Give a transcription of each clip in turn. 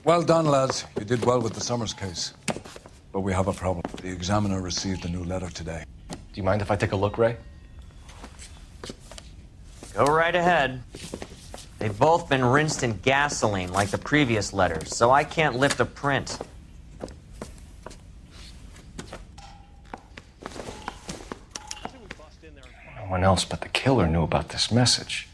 Well done, lads. You did well with the Summers case. But we have a problem. The examiner received a new letter today. Do you mind if I take a look, Ray? Go right ahead. They've both been rinsed in gasoline like the previous letters, so I can't lift a print. No one else but the killer knew about this message.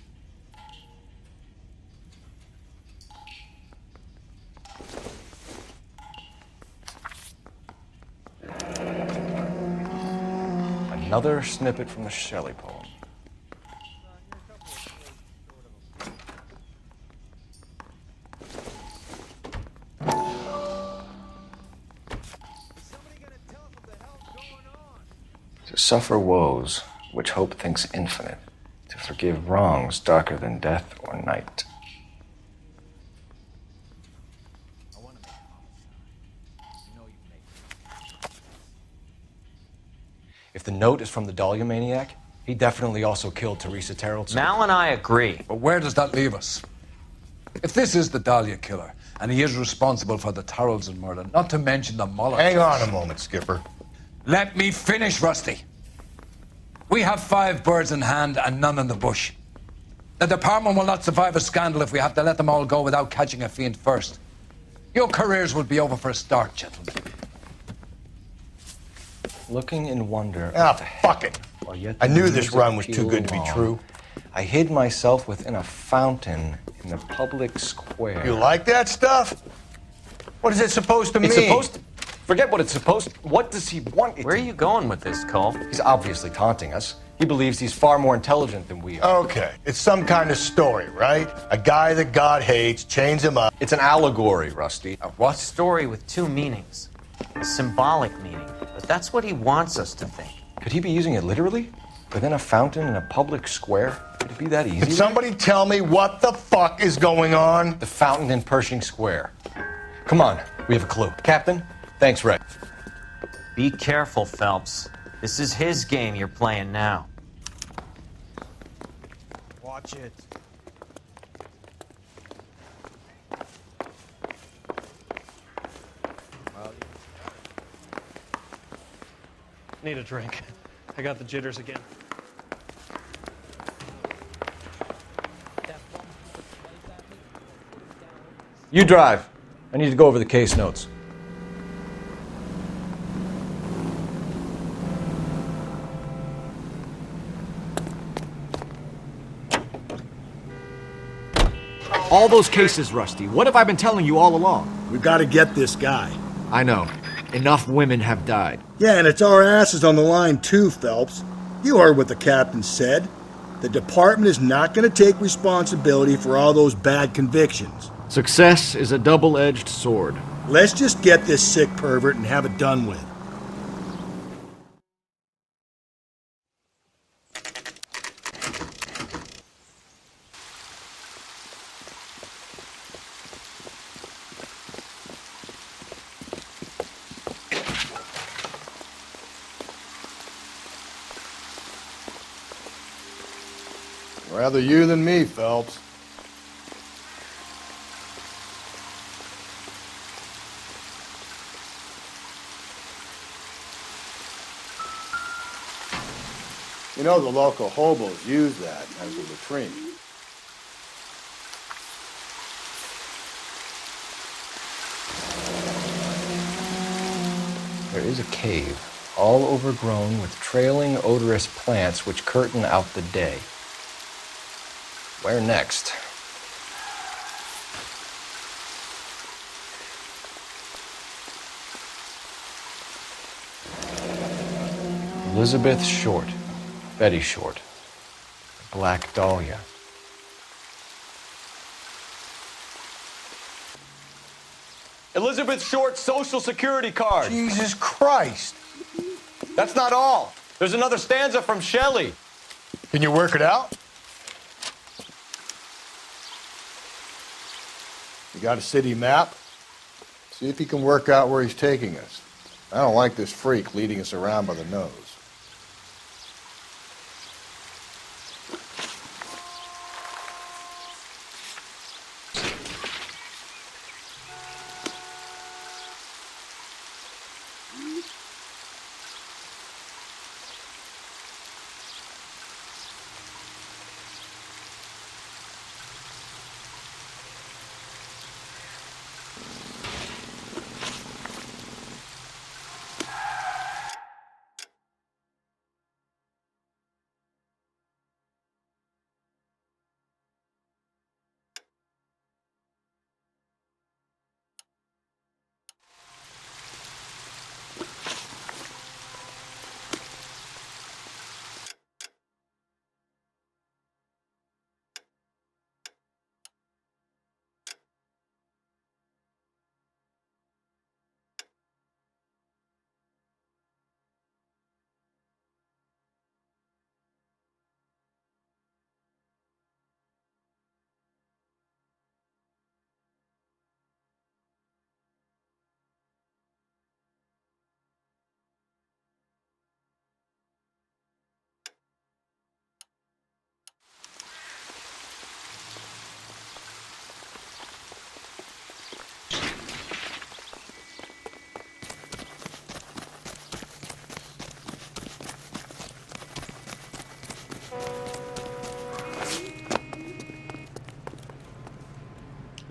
Another snippet from the Shelley poem. To suffer woes which hope thinks infinite, to forgive wrongs darker than death or night. If the note is from the Dahlia maniac, he definitely also killed Teresa Terrellson. Mal and I agree. But where does that leave us? If this is the Dahlia killer, and he is responsible for the Terrellson murder, not to mention the Muller... Hang on a moment, Skipper. Let me finish, Rusty. We have 5 birds in hand and none in the bush. The department will not survive a scandal if we have to let them all go without catching a fiend first. Your careers will be over for a start, gentlemen. Looking in wonder... Ah, fuck it. I knew this run was too good to be true. I hid myself within a fountain in the public square. You like that stuff? What is it supposed to mean? It's supposed to... Forget what it's supposed to... What does he want it Where are you going with this, Cole? He's obviously taunting us. He believes he's far more intelligent than we are. Okay, it's some kind of story, right? A guy that God hates, chains him up. It's an allegory, Rusty. A what? Story with 2 meanings. A symbolic meaning. But that's what he wants us to think. Could he be using it literally? Within a fountain in a public square? Could it be that easy? Can somebody tell me what the fuck is going on? The fountain in Pershing Square. Come on, we have a clue. Captain, thanks, Ray. Be careful, Phelps. This is his game you're playing now. Watch it. Need a drink. I got the jitters again. You drive. I need to go over the case notes. All those cases, Rusty. What have I been telling you all along? We've got to get this guy. I know. Enough women have died. Yeah, and it's our asses on the line too, Phelps. You heard what the captain said. The department is not going to take responsibility for all those bad convictions. Success is a double-edged sword. Let's just get this sick pervert and have it done with. Rather you than me, Phelps. You know, the local hobos use that as a latrine. There is a cave, all overgrown with trailing, odorous plants which curtain out the day. Where next? Elizabeth Short, Betty Short, Black Dahlia. Elizabeth Short's Social Security card. Jesus Christ. That's not all. There's another stanza from Shelley. Can you work it out? You got a city map? See if you can work out where he's taking us. I don't like this freak leading us around by the nose.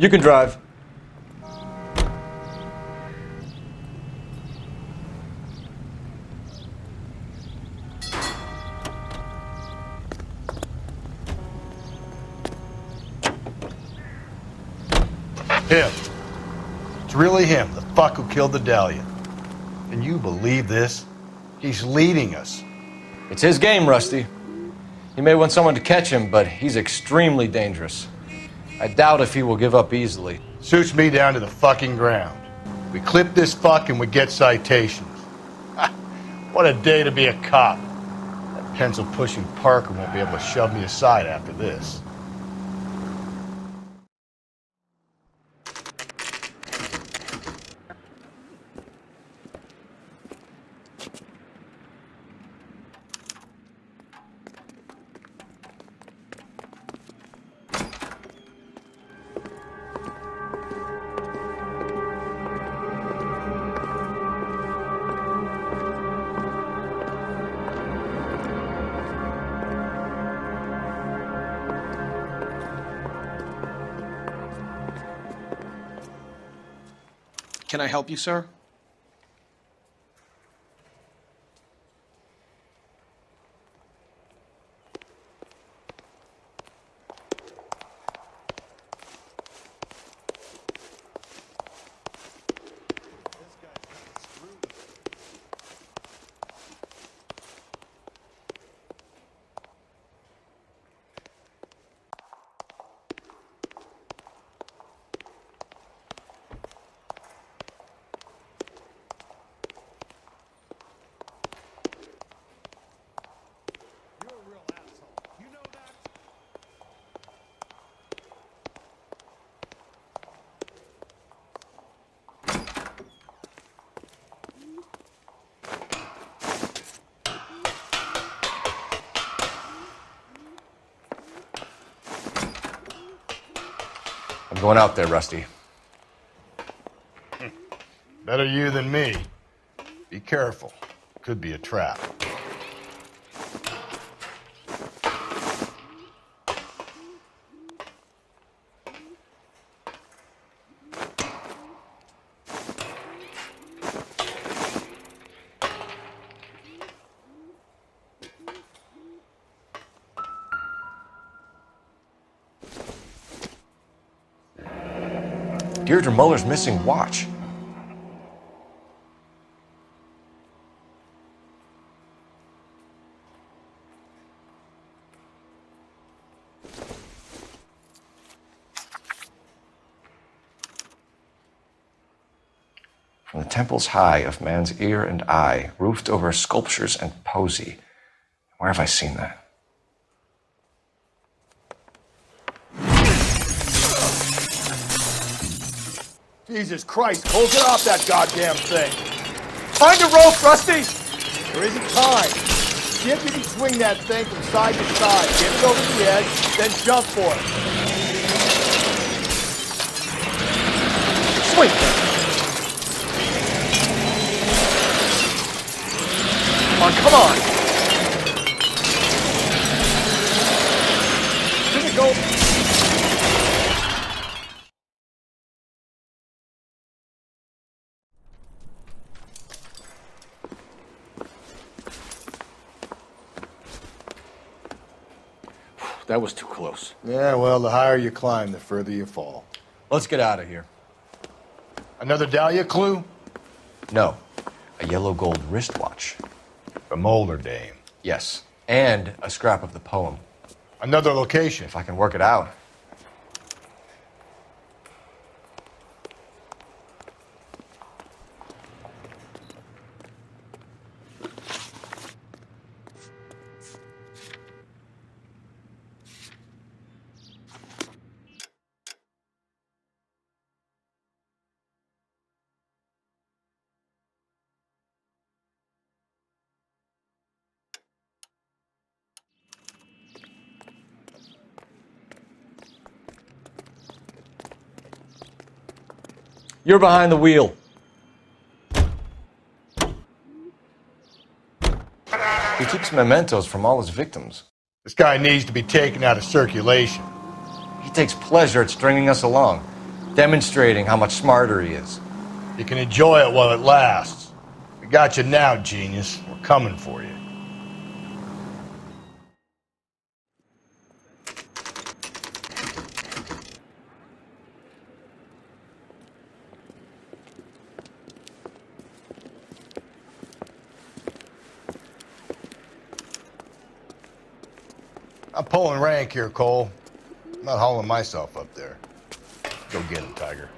You can drive. Him. It's really him, the fuck who killed the Dahlia. Can you believe this? He's leading us. It's his game, Rusty. He may want someone to catch him, but he's extremely dangerous. I doubt if he will give up easily. Suits me down to the fucking ground. We clip this fuck and we get citations. Ha, what a day to be a cop. That pencil-pushing Parker won't be able to shove me aside after this. Can I help you, sir? I'm going out there, Rusty. Better you than me. Be careful. Could be a trap. Deirdre Muller's missing watch. From the temples high of man's ear and eye, roofed over sculptures and poesy. Where have I seen that? Jesus Christ, hold it off that goddamn thing. Find a rope, Rusty! There isn't time. See if you can swing that thing from side to side. Get it over the edge, then jump for it. Swing! Come on! Did it go? That was too close. Yeah, well, the higher you climb, the further you fall. Let's get out of here. Another Dahlia clue? No, a yellow gold wristwatch. The Molar Dame. Yes, and a scrap of the poem. Another location. If I can work it out. You're behind the wheel. He keeps mementos from all his victims. This guy needs to be taken out of circulation. He takes pleasure at stringing us along. demonstrating how much smarter he is. You can enjoy it while it lasts. We got you now, genius. We're coming for you. I'm pulling rank here, Cole. I'm not hauling myself up there. Go get him, Tiger.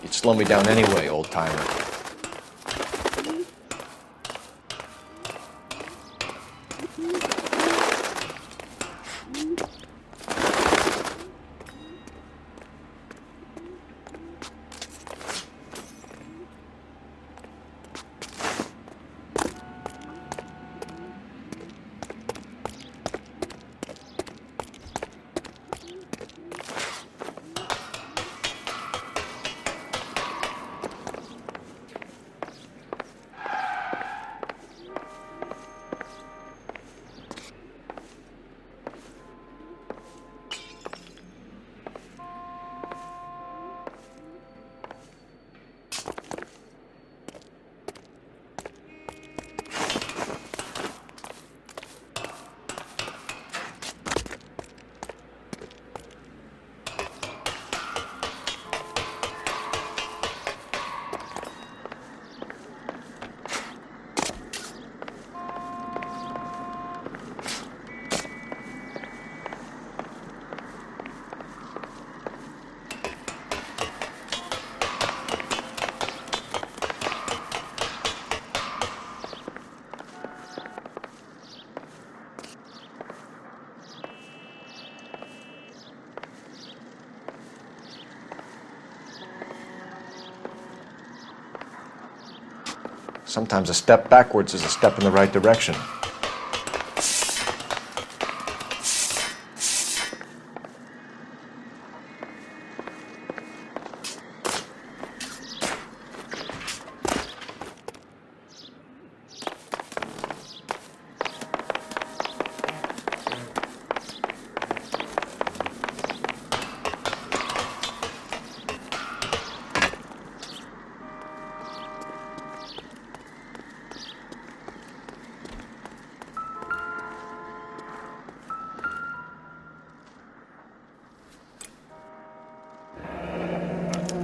You'd slow me down anyway, old-timer. Sometimes a step backwards is a step in the right direction.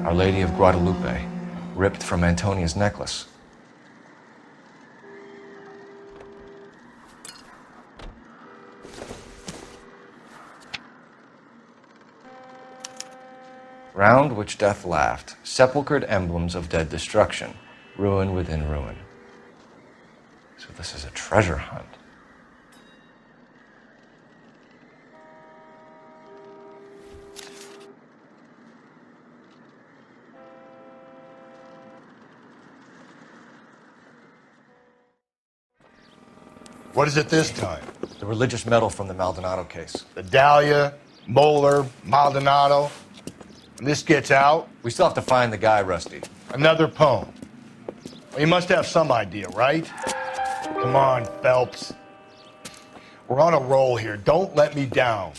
Our Lady of Guadalupe, ripped from Antonia's necklace. Round which death laughed, sepulchred emblems of dead destruction, ruin within ruin. So this is a treasure hunt. What is it this time? The religious medal from the Maldonado case. The Dahlia, Moeller, Maldonado. When this gets out, We still have to find the guy, Rusty. another poem. Well, you must have some idea, right? Come on, Phelps. We're on a roll here. Don't let me down.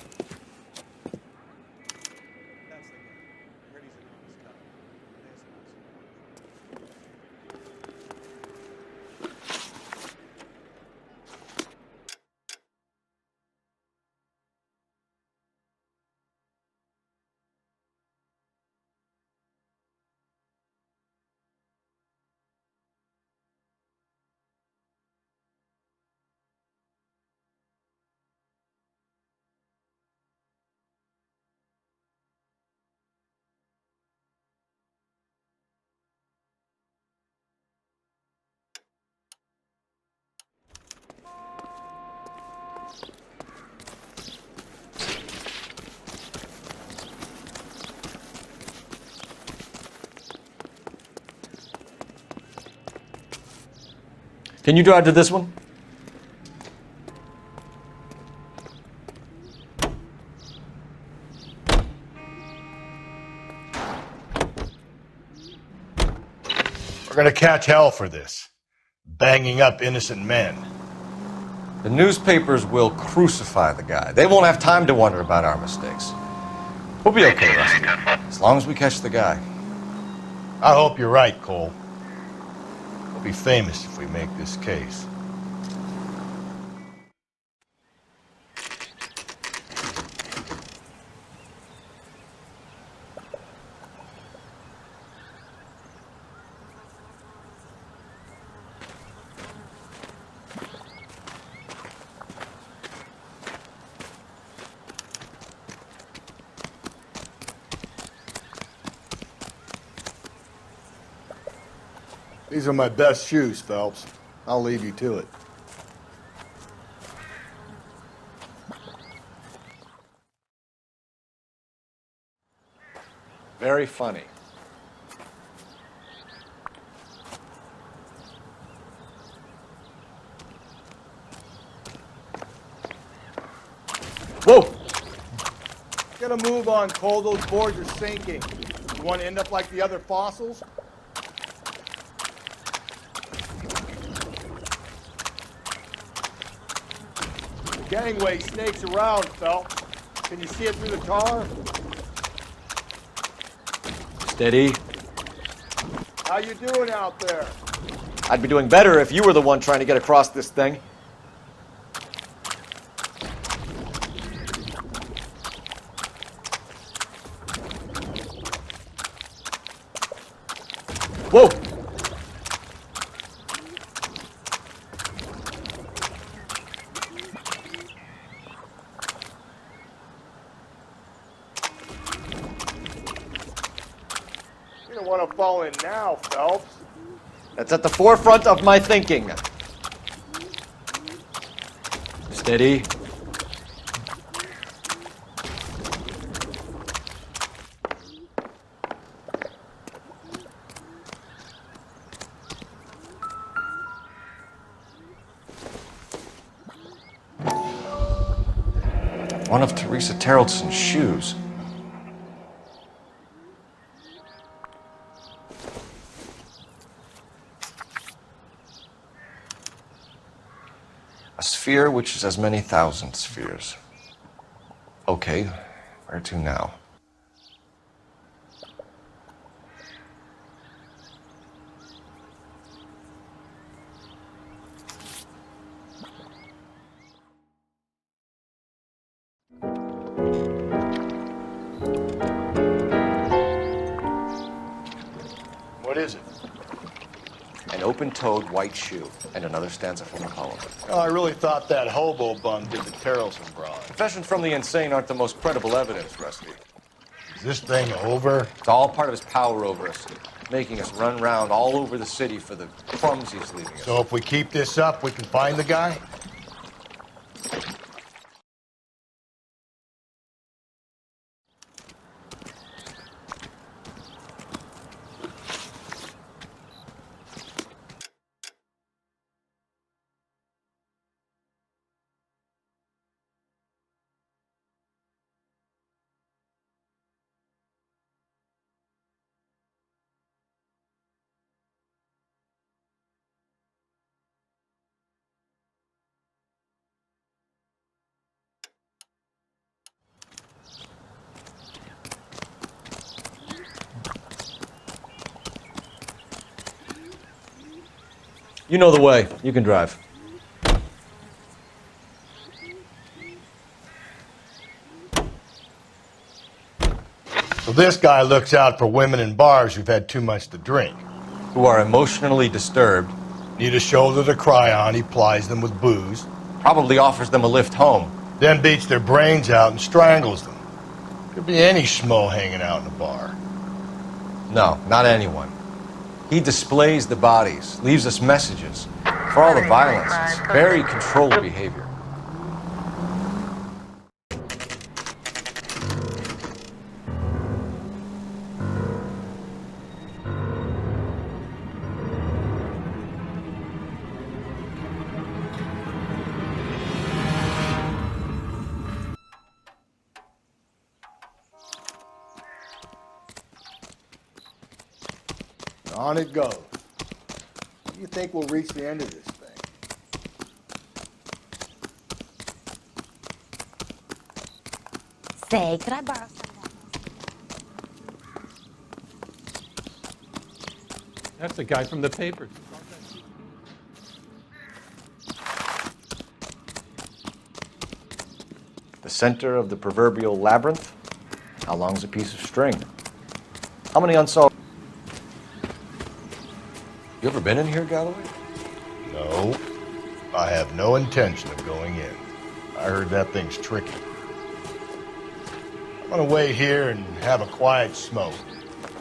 Can you drive to this one? We're gonna catch hell for this. Banging up innocent men. The newspapers will crucify the guy. They won't have time to wonder about our mistakes. We'll be okay, Rusty. As long as we catch the guy. I hope you're right, Cole. We'll be famous if we make this case. These are my best shoes, Phelps. I'll leave you to it. Very funny. Whoa! Get a move on, Cole. Those boards are sinking. You want to end up like the other fossils? The gangway snakes around, Phelps. Can you see it through the tar? Steady. How you doing out there? I'd be doing better if you were the one trying to get across this thing. Whoa! You don't want to fall in now, Phelps. That's at the forefront of my thinking. Steady. One of Teresa Terreltson's shoes. A sphere which is as many thousand spheres. Okay, where to now? What is it? An open-toed white shoe, and another stanza from a poem. Oh, I really thought that hobo bum did the Terrelson broad. Confessions from the insane aren't the most credible evidence, Rusty. Is this thing over? It's all part of his power over us, making us run round all over the city for the crumbs he's leaving us. So if we keep this up, we can find the guy? You know the way. You can drive. So this guy looks out for women in bars who've had too much to drink. Who are emotionally disturbed, Need a shoulder to cry on, he plies them with booze, probably offers them a lift home. then beats their brains out and strangles them. Could be any schmo hanging out in a bar. No, not anyone. He displays the bodies, leaves us messages. For all the violence, it's very controlled behavior. On it goes. Do you think we'll reach the end of this thing? Say, could I borrow some of that? That's the guy from the papers. The center of the proverbial labyrinth? How long's a piece of string? How many unsolved... You ever been in here, Galloway? No, I have no intention of going in. I heard that thing's tricky. I'm gonna wait here and have a quiet smoke.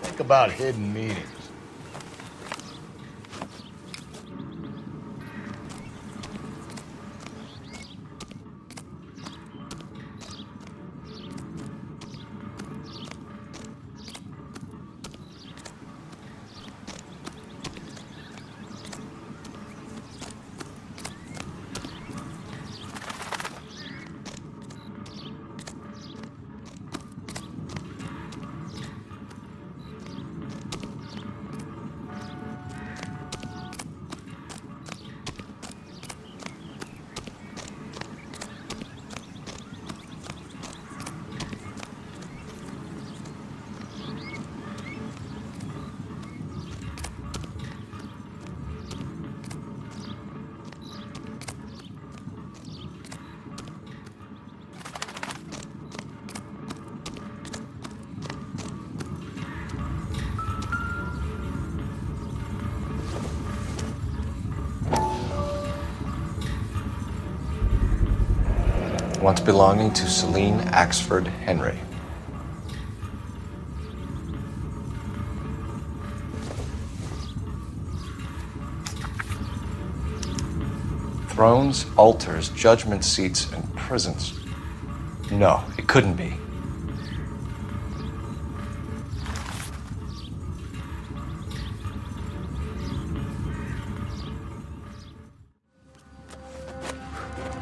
Think about hidden meetings. Once belonging to Celine Axford Henry. Thrones, altars, judgment seats, and prisons. No, it couldn't be.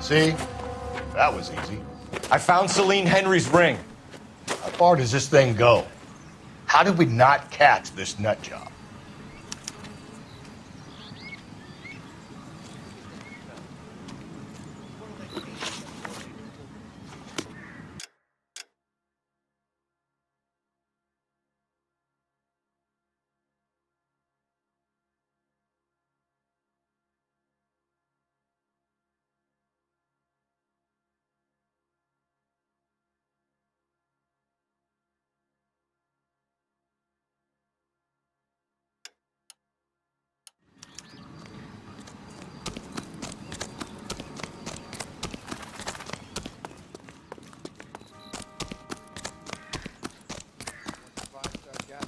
See? That was easy. I found Celine Henry's ring. How far does this thing go? How did we not catch this nut job?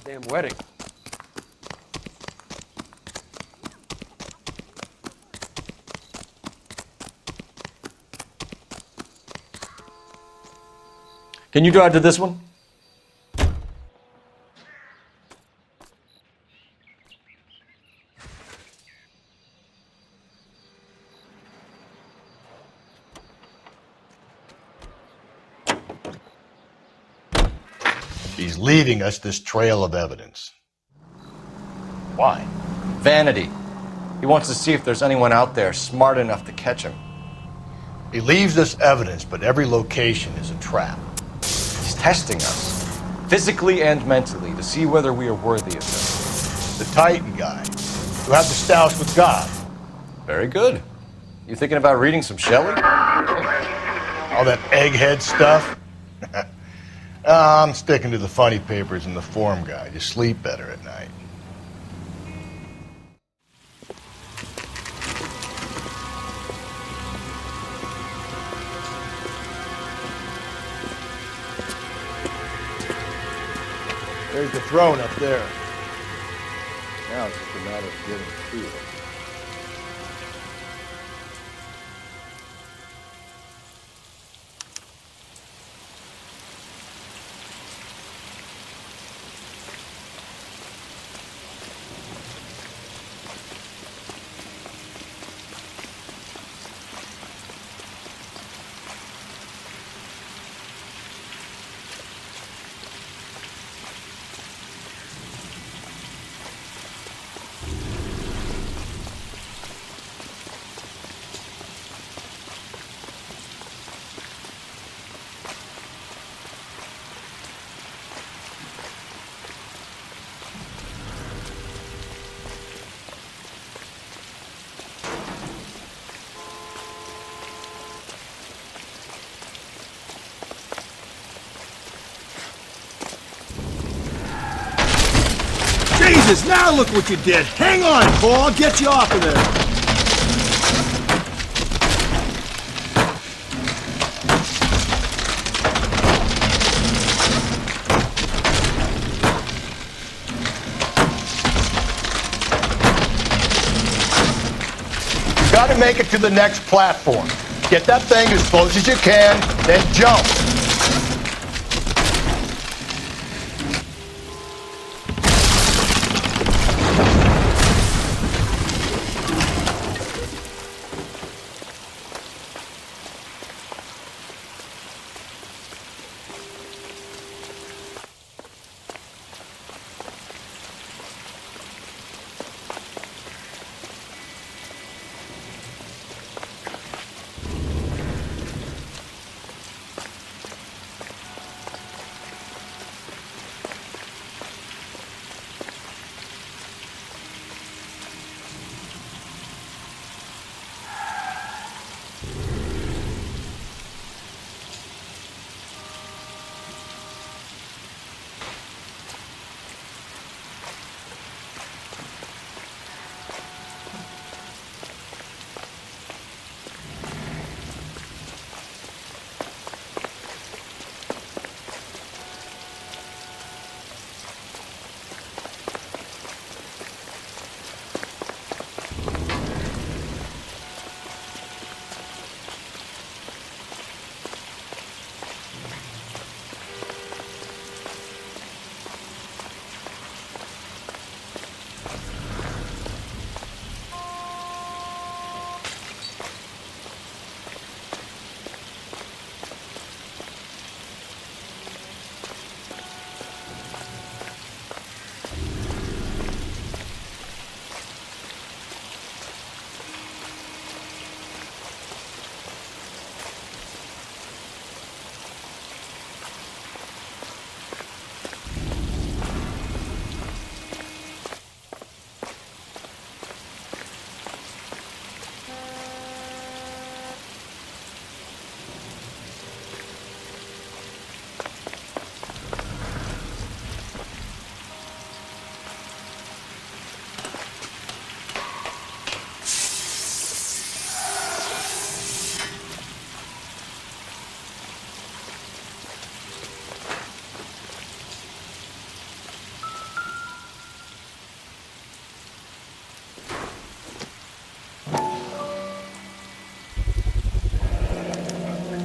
Damn wedding. Can you drive to this one? He's leaving us this trail of evidence. Why? Vanity. He wants to see if there's anyone out there smart enough to catch him. He leaves us evidence, but every location is a trap. He's testing us, physically and mentally, to see whether we are worthy of him. The Titan guy, who had the stoush with God. Very good. You thinking about reading some Shelley? All that egghead stuff? I'm sticking to the funny papers and the form guide. You sleep better at night. There's the throne up there. Now it's just a matter of getting to it. Jesus, now look what you did. Hang on, Cole, I'll get you off of there. Gotta make it to the next platform. Get that thing as close as you can, then jump.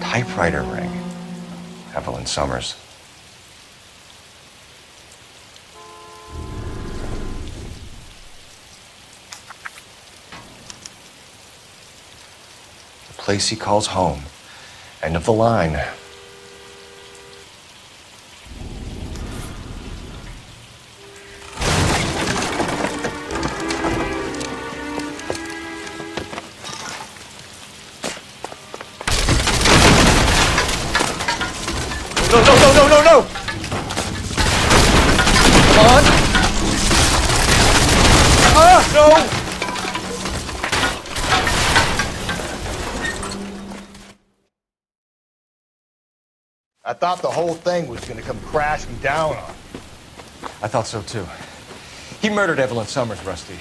Typewriter ring. Evelyn Summers. The place he calls home. End of the line. No! Come on! No! I thought the whole thing was gonna come crashing down on. I thought so too. He murdered Evelyn Summers, Rusty.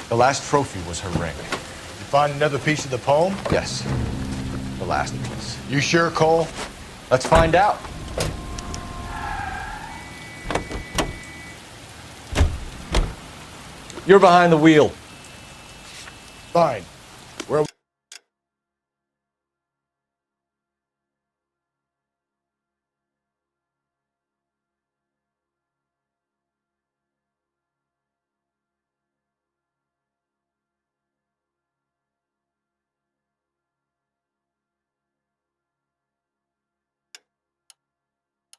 The last trophy was her ring. You find another piece of the poem? Yes. The last piece. You sure, Cole? Let's find out. You're behind the wheel. Fine. Where?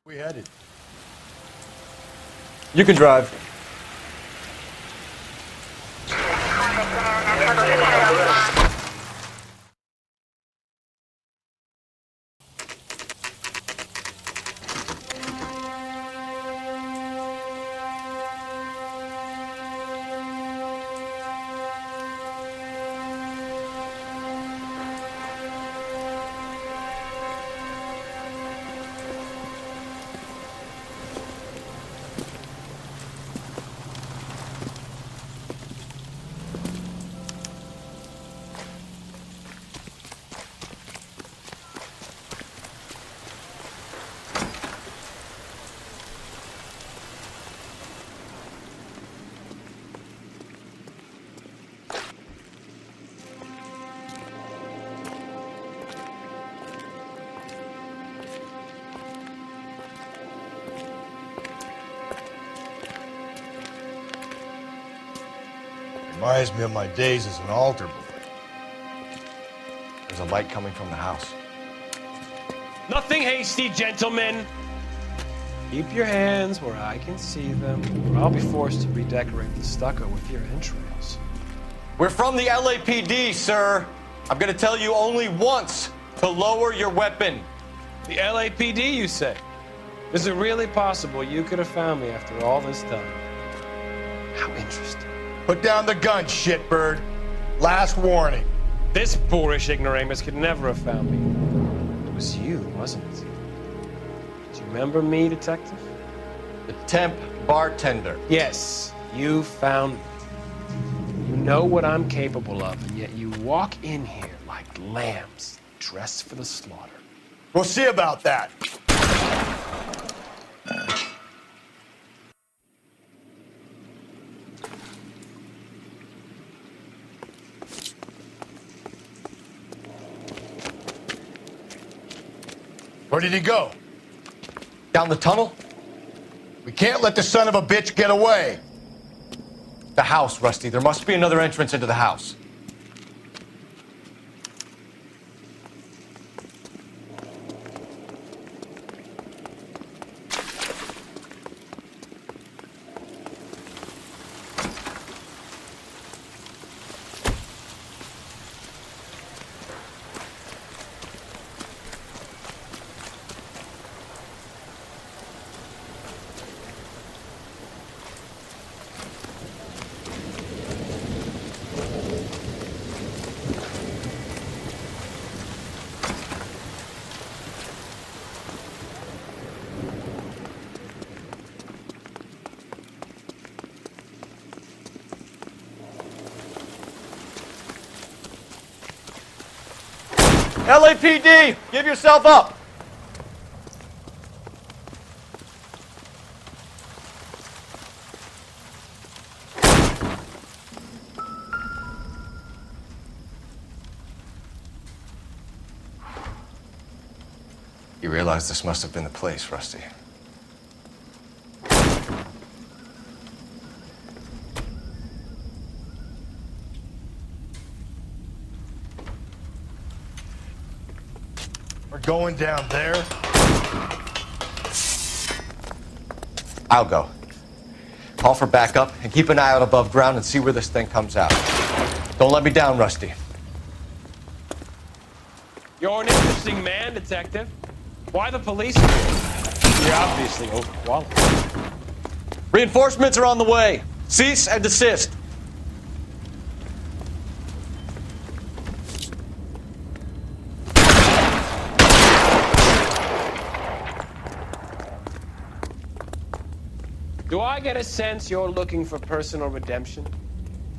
We headed. You can drive. Reminds me of my days as an altar boy. There's a light coming from the house. Nothing hasty, gentlemen. Keep your hands where I can see them, or I'll be forced to redecorate the stucco with your entrails. We're from the LAPD, sir. I'm gonna tell you only once to lower your weapon. The LAPD, you say? Is it really possible you could have found me after all this time? How interesting. Put down the gun, shitbird. Last warning. This boorish ignoramus could never have found me. It was you, wasn't it? Do you remember me, detective? The temp bartender. Yes, you found me. You know what I'm capable of, and yet you walk in here like lambs dressed for the slaughter. We'll see about that. Where did he go? Down the tunnel? We can't let the son of a bitch get away. The house, Rusty. There must be another entrance into the house. LAPD, give yourself up. You realize this must have been the place, Rusty. We're going down there. I'll go. Call for backup and keep an eye out above ground and see where this thing comes out. Don't let me down, Rusty. You're an interesting man, detective. Why the police? You're obviously overqualified. Reinforcements are on the way. Cease and desist. Do I get a sense you're looking for personal redemption?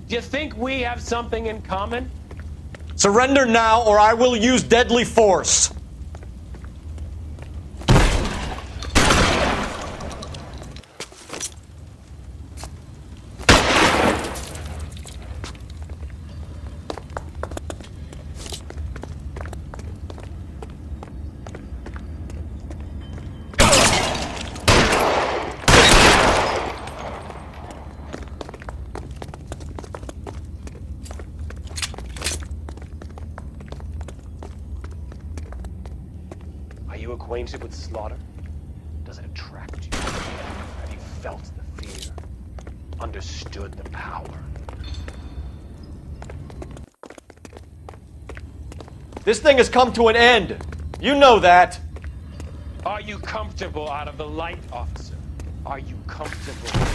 Do you think we have something in common? Surrender now or I will use deadly force. Are you acquainted with slaughter? Does it attract you? Have you felt the fear? Understood the power? This thing has come to an end. You know that. Are you comfortable out of the light, officer? Are you comfortable?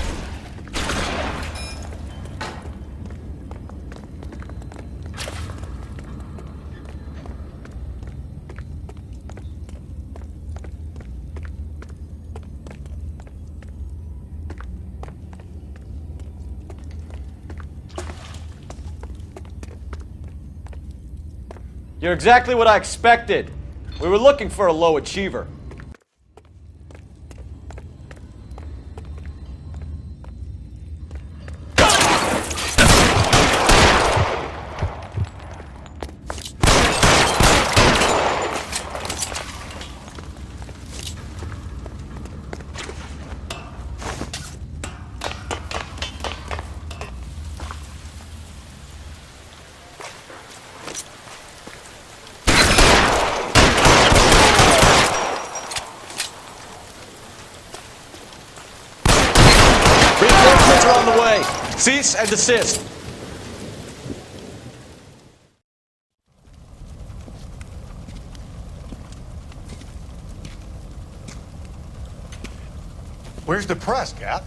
You're exactly what I expected. We were looking for a low achiever. Cease and desist. Where's the press, Cap?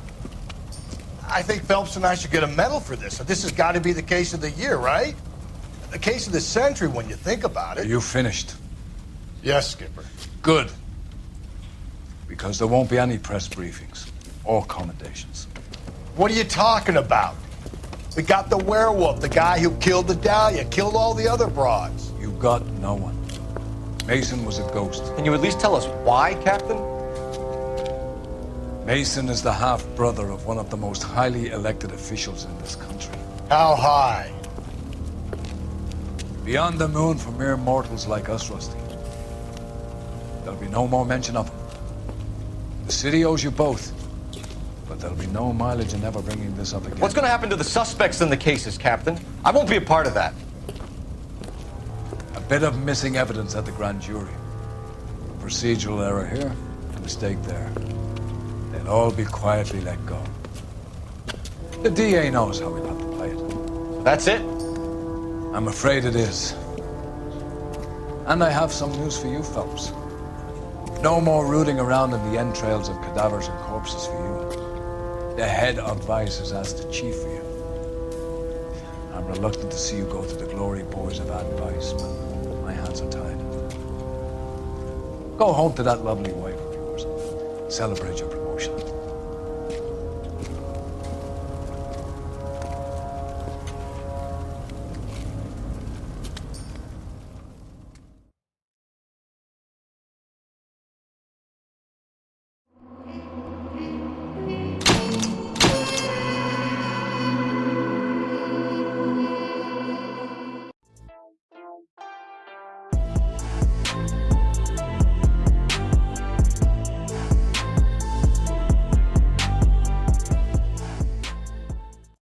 I think Phelps and I should get a medal for this. This has got to be the case of the year, right? The case of the century when you think about Are it. you finished? Yes, Skipper. Good. Because there won't be any press briefings or commendations. What are you talking about? We got the werewolf, the guy who killed the Dahlia, killed all the other broads. You got no one. Mason was a ghost. Can you at least tell us why, Captain? Mason is the half-brother of one of the most highly elected officials in this country. How high? Beyond the moon for mere mortals like us, Rusty. There'll be no more mention of him. The city owes you both, but there'll be no mileage in ever bringing this up again. What's going to happen to the suspects in the cases, Captain? I won't be a part of that. A bit of missing evidence at the grand jury. A procedural error here, a mistake there. They'll all be quietly let go. The DA knows how we'll have to play it. That's it? I'm afraid it is. And I have some news for you, Phelps. No more rooting around in the entrails of cadavers and corpses for you. The head of Vice has asked the chief for you. I'm reluctant to see you go to the glory boys of advice, but my hands are tied. Go home to that lovely wife of yours. Celebrate your promotion.